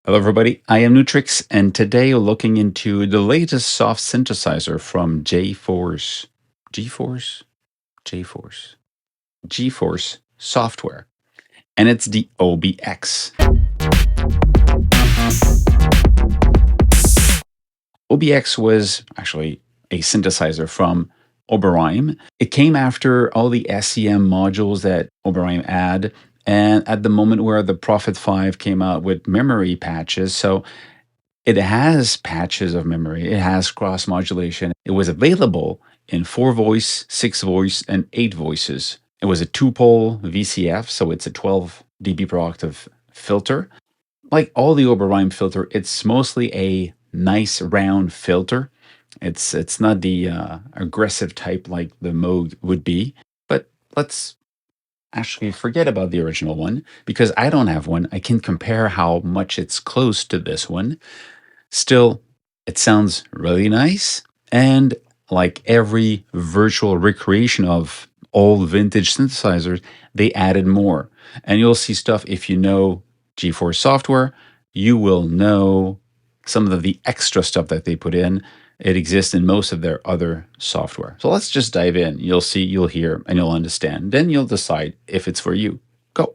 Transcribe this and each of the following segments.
Hello, everybody. I am Nu-Trix, and today we're looking into the latest soft synthesizer from GForce. GForce? GForce. GForce software. And it's the OBX. OBX was actually a synthesizer from Oberheim. It came after all the SEM modules that Oberheim had, and at the moment where the Prophet 5 came out with memory patches. So it has patches of memory. It has cross modulation. It was available in 4 voice, 6 voice, and 8 voices. It was a 2-pole VCF, so it's a 12 dB per octave filter. Like all the Oberheim filter, it's mostly a nice round filter. It's not the aggressive type like the Moog would be. But let's actually forget about the original one because I don't have one. I can compare how much it's close to this one. Still, it sounds really nice. And like every virtual recreation of old vintage synthesizers, they added more. And you'll see stuff if you know GForce software, you will know some of the extra stuff that they put in. It exists in most of their other software. So let's just dive in. You'll see, you'll hear, and you'll understand. Then you'll decide if it's for you. Go.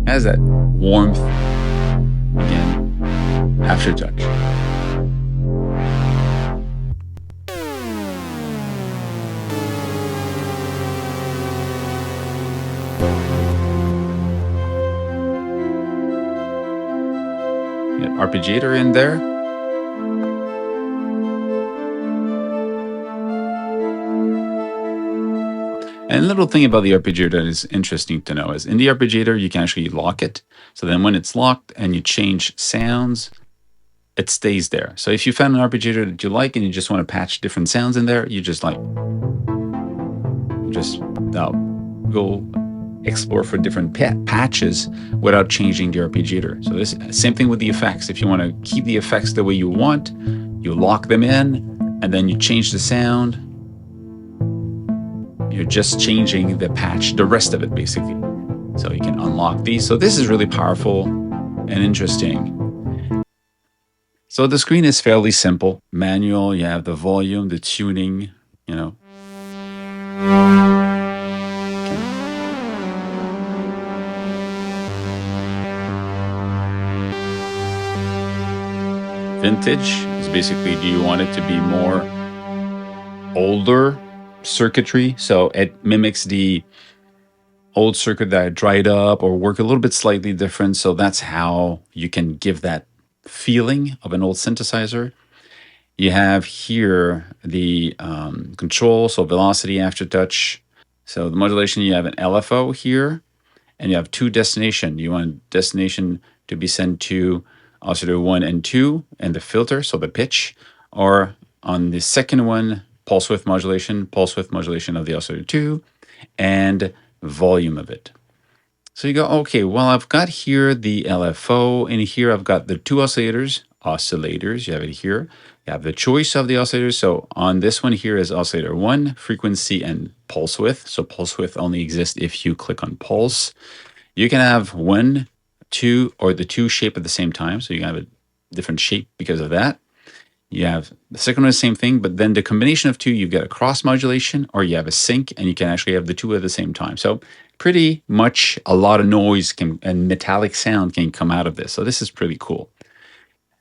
Has that warmth again, aftertouch. You got arpeggiator in there. And a little thing about the arpeggiator that is interesting to know is in the arpeggiator, you can actually lock it. So then when it's locked and you change sounds, it stays there. So if you found an arpeggiator that you like and you just want to patch different sounds in there, you just go explore for different patches without changing the arpeggiator. So this same thing with the effects. If you want to keep the effects the way you want, you lock them in and then you change the sound. You're just changing the patch, the rest of it basically. So you can unlock these. So this is really powerful and interesting. So the screen is fairly simple. Manual, you have the volume, the tuning, you know. Vintage is basically, do you want it to be more older circuitry? So it mimics the old circuit that dried up or work a little bit slightly different. So that's how you can give that feeling of an old synthesizer. You have here the control, so velocity, aftertouch. So the modulation, you have an LFO here, and you have 2 destination. You want destination to be sent to oscillator 1 and 2 and the filter, so the pitch, or on the second one, pulse width modulation of the oscillator 2, and volume of it. So you go, okay, well, I've got here the LFO, and here I've got the 2 oscillators, you have it here. You have the choice of the oscillators. So on this one here is oscillator 1, frequency and pulse width. So pulse width only exists if you click on pulse. You can have 1, 2, or the 2 shape at the same time. So you can have a different shape because of that. You have the second one, the same thing, but then the combination of 2, you've got a cross modulation, or you have a sync, and you can actually have the 2 at the same time. So pretty much a lot of noise and metallic sound can come out of this. So this is pretty cool.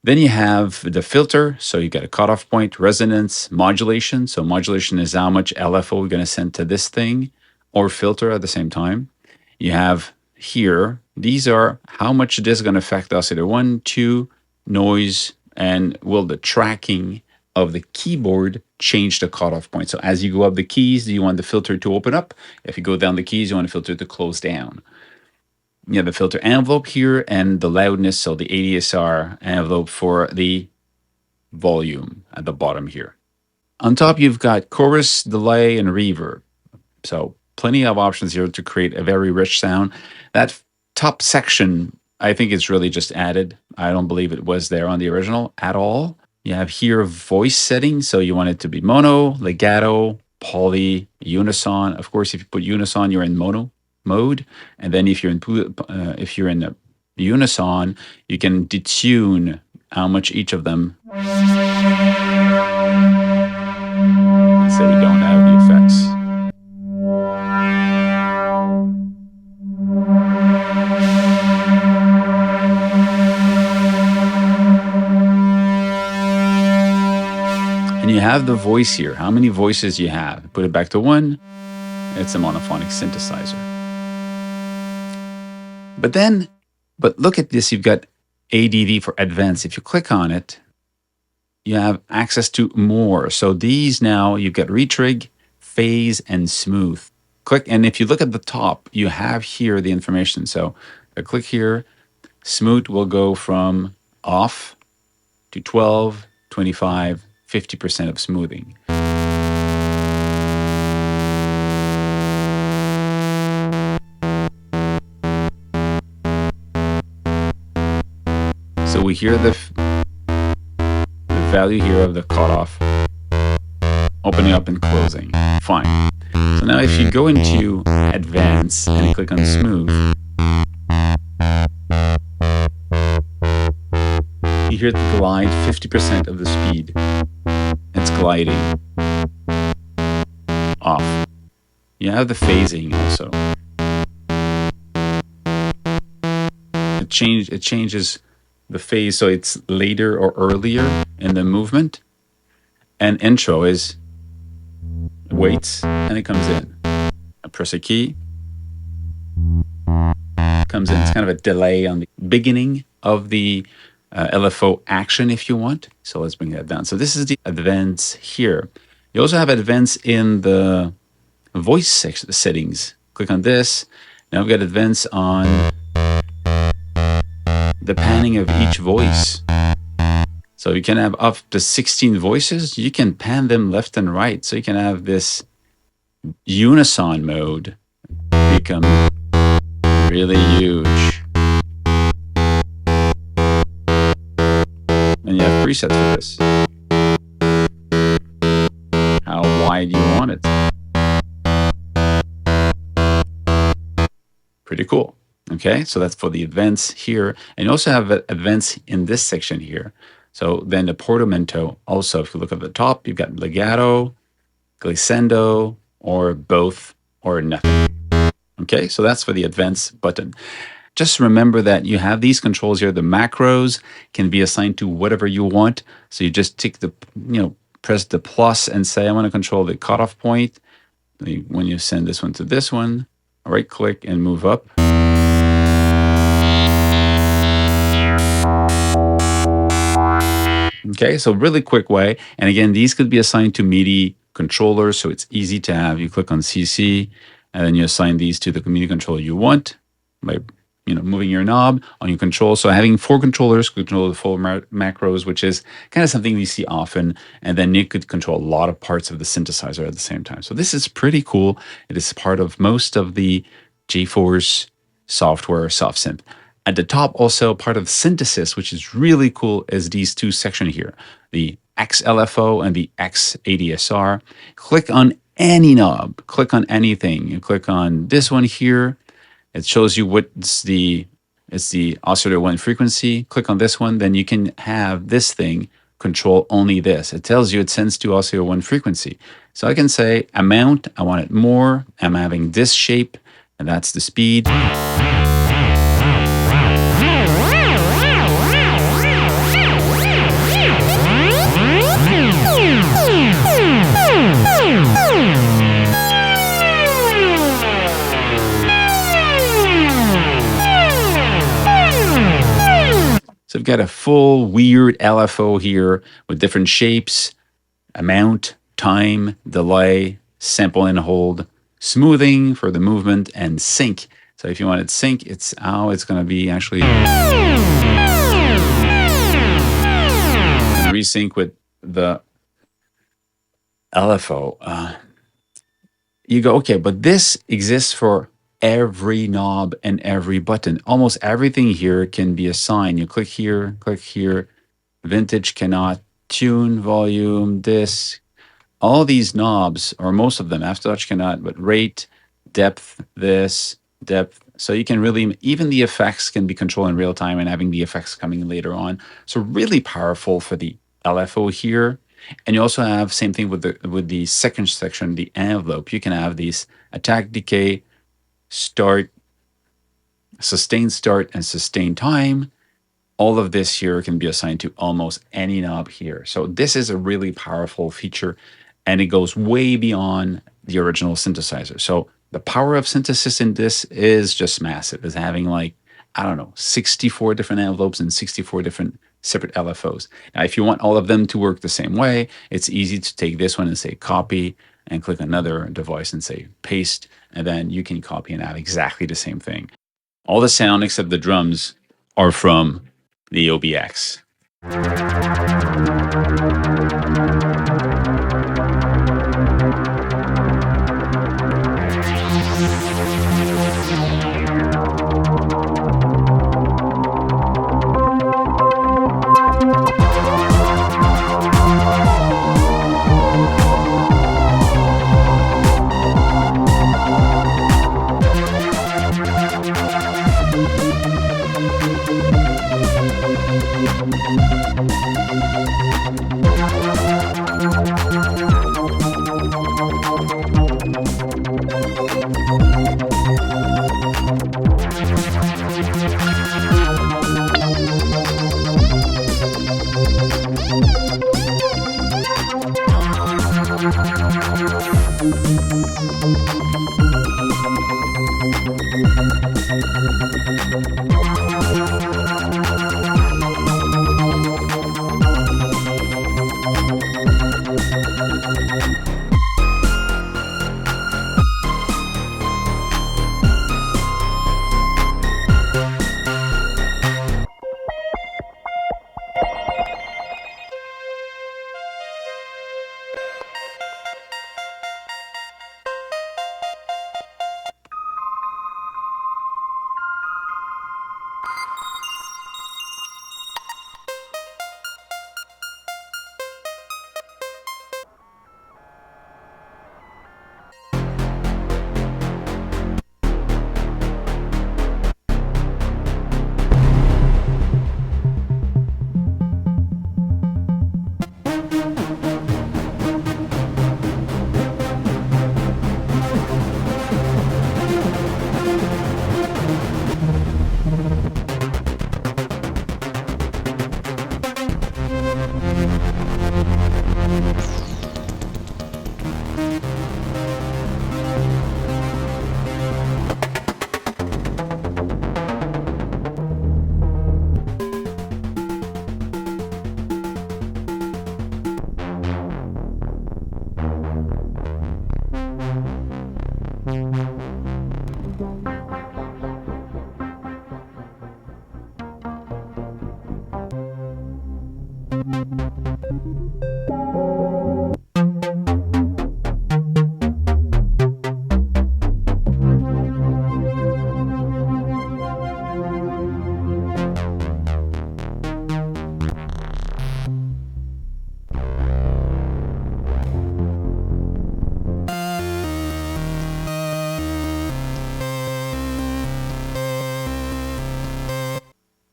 Then you have the filter. So you get a cutoff point, resonance, modulation. So modulation is how much LFO we're going to send to this thing or filter at the same time. You have here, these are how much this is going to affect oscillator 1, 2, noise, and will the tracking of the keyboard change the cutoff point. So as you go up the keys, you want the filter to open up. If you go down the keys, you want the filter to close down. You have the filter envelope here and the loudness, so the ADSR envelope for the volume at the bottom here. On top, you've got chorus, delay, and reverb. So plenty of options here to create a very rich sound. That top section, I think it's really just added. I don't believe it was there on the original at all. You have here voice settings, so you want it to be mono, legato, poly, unison. Of course, if you put unison, you're in mono mode, and then if you're in a unison, you can detune how much each of them. So we don't have the effects. And you have the voice here. How many voices you have? Put it back to 1. It's a monophonic synthesizer. But look at this. You've got ADD for advanced. If you click on it, you have access to more. So these now, you've got retrig, phase, and smooth. Click, and if you look at the top, you have here the information. So I click here, smooth will go from off to 12, 25, 50% of smoothing. So we hear the value here of the cutoff opening up and closing. Fine. So now if you go into advanced and click on smooth, you hear the glide 50% of the speed. It's gliding off. You have the phasing also. It changes the phase, so it's later or earlier in the movement. And intro is waits and it comes in. I press a key, comes in. It's kind of a delay on the beginning of the LFO action if you want. So let's bring that down. So this is the advance here. You also have advance in the voice settings. Click on this. Now we've got advance on the panning of each voice. So you can have up to 16 voices. You can pan them left and right. So you can have this unison mode become really huge. And you have presets for this. How wide you want it. Pretty cool. Okay, so that's for the advance here. And you also have advance in this section here. So then the portamento also, if you look at the top, you've got legato, glissando, or both, or nothing. Okay, so that's for the advance button. Just remember that you have these controls here. The macros can be assigned to whatever you want. So you just tick the, press the plus and say, I want to control the cutoff point. When you send this one to this one, right click and move up. Okay, so really quick way. And again, these could be assigned to MIDI controllers, so it's easy to have. You click on CC, and then you assign these to the MIDI controller you want by moving your knob on your control. So having 4 controllers control the full macros, which is kind of something we see often. And then you could control a lot of parts of the synthesizer at the same time. So this is pretty cool. It is part of most of the GForce software, Softsynth. At the top, also part of synthesis, which is really cool, is these 2 sections here, the XLFO and the XADSR. Click on any knob, click on anything. You click on this one here. It shows you it's the oscillator 1 frequency. Click on this one, then you can have this thing control only this. It tells you it sends to oscillator 1 frequency. So I can say amount, I want it more. I'm having this shape, and that's the speed. So we've got a full weird LFO here with different shapes, amount, time, delay, sample and hold, smoothing for the movement, and sync. So if you wanted sync, it's how it's going to be actually resync with the LFO. you go, okay, but this exists for every knob and every button. Almost everything here can be assigned. You click here, vintage cannot, tune, volume, this. All these knobs, or most of them, aftertouch cannot, but rate, depth, this, depth. So you can really, even the effects can be controlled in real time and having the effects coming later on. So really powerful for the LFO here. And you also have same thing with the second section, the envelope. You can have these attack, decay, start, sustain start, and sustain time. All of this here can be assigned to almost any knob here. So this is a really powerful feature, and it goes way beyond the original synthesizer. So the power of synthesis in this is just massive. It's having like, I don't know, 64 different envelopes and 64 different separate LFOs. Now, if you want all of them to work the same way, it's easy to take this one and say copy and click another device and say paste, and then you can copy and add exactly the same thing. All the sound except the drums are from the OBX.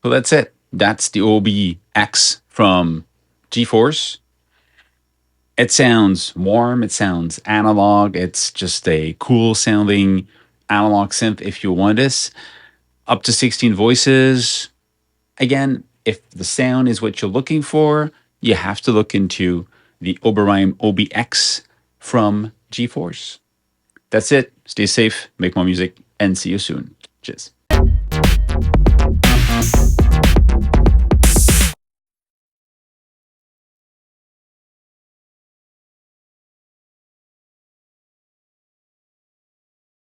So that's it. That's the OBX from GForce. It sounds warm. It sounds analog. It's just a cool sounding analog synth if you want this. Up to 16 voices. Again, if the sound is what you're looking for, you have to look into the Oberheim OBX from GForce. That's it. Stay safe, make more music, and see you soon. Cheers.